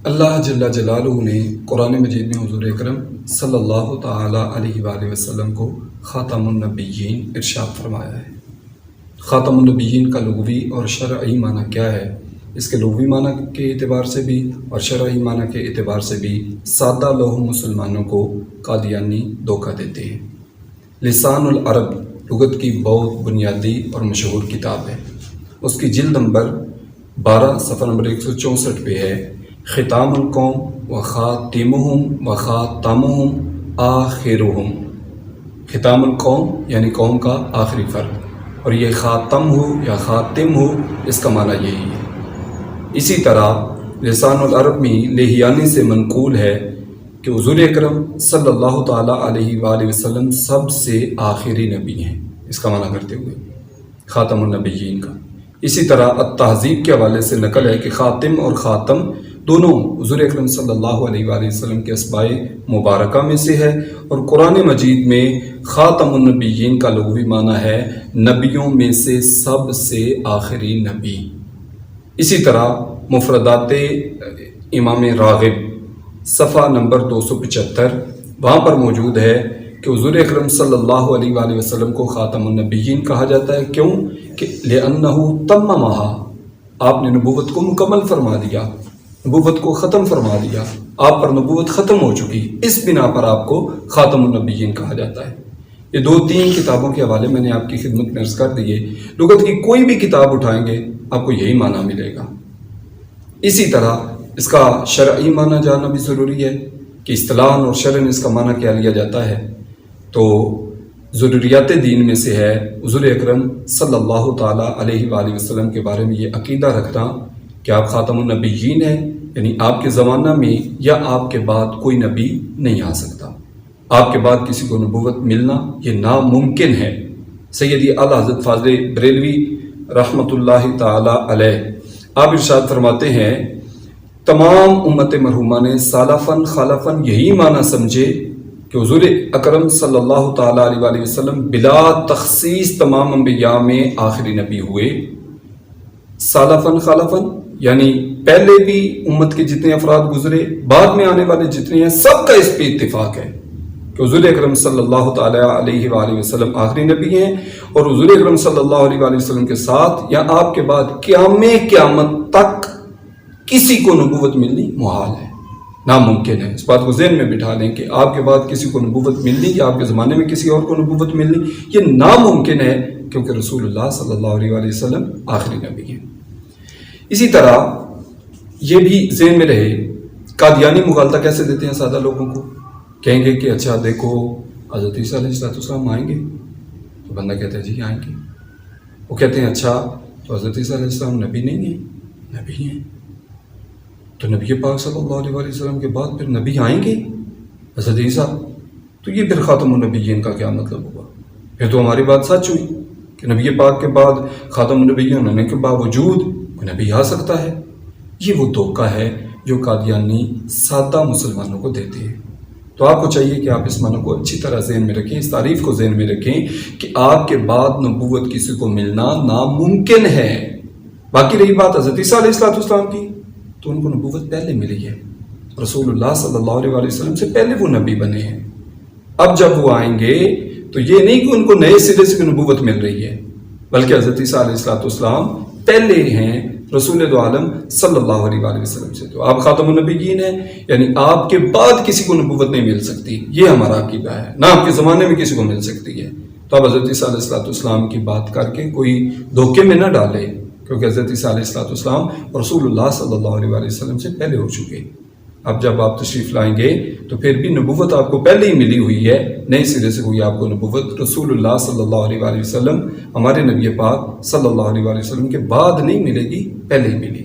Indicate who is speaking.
Speaker 1: اللہ جل جلالہ نے قرآن مجید میں حضور اکرم صلی اللہ تعالیٰ علیہ وآلہ وسلم کو خاتم النبیین ارشاد فرمایا ہے۔ خاتم النبیین کا لغوی اور شرعی معنی کیا ہے؟ اس کے لغوی معنی کے اعتبار سے بھی اور شرعی معنی کے اعتبار سے بھی سادہ لوح مسلمانوں کو قادیانی دھوکہ دیتے ہیں۔ لسان العرب لغت کی بہت بنیادی اور مشہور کتاب ہے۔ اس کی جلد نمبر 12 صفحہ نمبر 164 پہ ہے، ختام القوم و خاتمہم و خاتمہم آخرہم۔ ختام القوم یعنی قوم کا آخری فرد، اور یہ خاتم ہو یا خاتم ہو اس کا معنی یہی ہے۔ اسی طرح لسان العرب میں لیہیانی سے منقول ہے کہ حضور اکرم صلی اللہ تعالیٰ علیہ وآلہ وسلم سب سے آخری نبی ہیں، اس کا معنی کرتے ہوئے خاتم النبیین کا۔ اسی طرح التہذیب کے حوالے سے نقل ہے کہ خاتم اور خاتم دونوں حضور اکرم صلی اللہ علیہ وآلہ وسلم کے اسماء مبارکہ میں سے ہے، اور قرآن مجید میں خاتم النبیین کا لغوی معنی ہے نبیوں میں سے سب سے آخری نبی۔ اسی طرح مفردات امام راغب صفحہ نمبر 275 وہاں پر موجود ہے کہ حضور اکرم صلی اللہ علیہ وآلہ وسلم کو خاتم النبیین کہا جاتا ہے۔ کیوں؟ کہ لِأَنَّهُ تَمَّمَهَا، آپ نے نبوت کو مکمل فرما دیا، نبوت کو ختم فرما دیا، آپ پر نبوت ختم ہو چکی، اس بنا پر آپ کو خاتم النبیین کہا جاتا ہے۔ یہ 2-3 کتابوں کے حوالے میں نے آپ کی خدمت میں عرض کر دیے۔ لغت کی کوئی بھی کتاب اٹھائیں گے آپ کو یہی معنی ملے گا۔ اسی طرح اس کا شرعی معنی جاننا بھی ضروری ہے کہ اصطلاحاً اور شرعاً اس کا معنی کیا لیا جاتا ہے۔ تو ضروریات دین میں سے ہے حضور اکرم صلی اللہ تعالیٰ علیہ وآلہ وسلم کے بارے میں یہ عقیدہ رکھنا کہ آپ خاتم النبیین ہیں، یعنی آپ کے زمانہ میں یا آپ کے بعد کوئی نبی نہیں آ سکتا، آپ کے بعد کسی کو نبوت ملنا یہ ناممکن ہے۔ سیدی اعلیٰ حضرت فاضل بریلوی رحمۃ اللہ تعالیٰ علیہ آپ ارشاد فرماتے ہیں، تمام امت مرحومہ نے سالفاً خالفاً یہی معنی سمجھے کہ حضور اکرم صلی اللہ تعالیٰ علیہ وآلہ وسلم بلا تخصیص تمام انبیاء میں آخری نبی ہوئے۔ سالفاً خالفاً یعنی پہلے بھی امت کے جتنے افراد گزرے، بعد میں آنے والے جتنے ہیں، سب کا اس پہ اتفاق ہے کہ حضور اکرم صلی اللہ تعالیٰ علیہ وآلہ وسلم آخری نبی ہیں، اور حضور اکرم صلی اللہ علیہ وآلہ وسلم کے ساتھ یا آپ کے بعد قیامت تک کسی کو نبوت ملنی محال ہے، ناممکن ہے۔ اس بات کو ذہن میں بٹھا لیں کہ آپ کے بعد کسی کو نبوت ملنی یا آپ کے زمانے میں کسی اور کو نبوت ملنی یہ ناممکن ہے، کیونکہ رسول اللہ صلی اللہ علیہ وآلہ وسلم آخری نبی ہیں۔ اسی طرح یہ بھی ذہن میں رہے، قادیانی مغالطہ کیسے دیتے ہیں سادہ لوگوں کو؟ کہیں گے کہ اچھا دیکھو حضرت عیسیٰ علیہ السلام آئیں گے، تو بندہ کہتا ہے جی آئیں گے۔ وہ کہتے ہیں اچھا تو حضرت عیسیٰ علیہ السلام نبی نہیں ہیں؟ نبی ہیں۔ تو نبی پاک صلی اللہ علیہ وآلہ وسلم کے بعد پھر نبی آئیں گے حضرت عیسیٰ، تو یہ پھر خاتم النبیین کا کیا مطلب ہوا؟ پھر تو ہماری بات سچ ہوئی کہ نبی پاک کے بعد خاتم النبیین ہونے کے باوجود کوئی نبی آ سکتا ہے۔ یہ وہ دھوکہ ہے جو قادیانی سادہ مسلمانوں کو دیتے ہیں۔ تو آپ کو چاہیے کہ آپ اس معنی کو اچھی طرح ذہن میں رکھیں، اس تعریف کو ذہن میں رکھیں کہ آپ کے بعد نبوت کسی کو ملنا ناممکن ہے۔ باقی رہی بات حضرت عیسیٰ علیہ السلام کی، تو ان کو نبوت پہلے ملی ہے، رسول اللہ صلی اللہ علیہ وآلہ وسلم سے پہلے وہ نبی بنے ہیں۔ اب جب وہ آئیں گے تو یہ نہیں کہ ان کو نئے سرے سے نبوت مل رہی ہے، بلکہ حضرت عیسیٰ علیہ السلام پہلے ہیں رسول دو عالم صلی اللہ علیہ وآلہ وسلم سے۔ تو آپ خاتم النبیین ہیں، یعنی آپ کے بعد کسی کو نبوت نہیں مل سکتی، یہ ہمارا عقیدہ ہے، نہ آپ کے زمانے میں کسی کو مل سکتی ہے۔ تو آپ حضرت عیسیٰ علیہ السلام کی بات کر کے کوئی دھوکے میں نہ ڈالے، کیونکہ حضرت عیسیٰ علیہ السلام رسول اللہ صلی اللہ علیہ وآلہ وسلم سے پہلے ہو چکے۔ اب جب آپ تشریف لائیں گے تو پھر بھی نبوت آپ کو پہلے ہی ملی ہوئی ہے، نئے سرے سے کوئی آپ کو نبوت رسول اللہ صلی اللہ علیہ وآلہ وسلم ہمارے نبی پاک صلی اللہ علیہ وآلہ وسلم کے بعد نہیں ملے گی، پہلے ہی ملی۔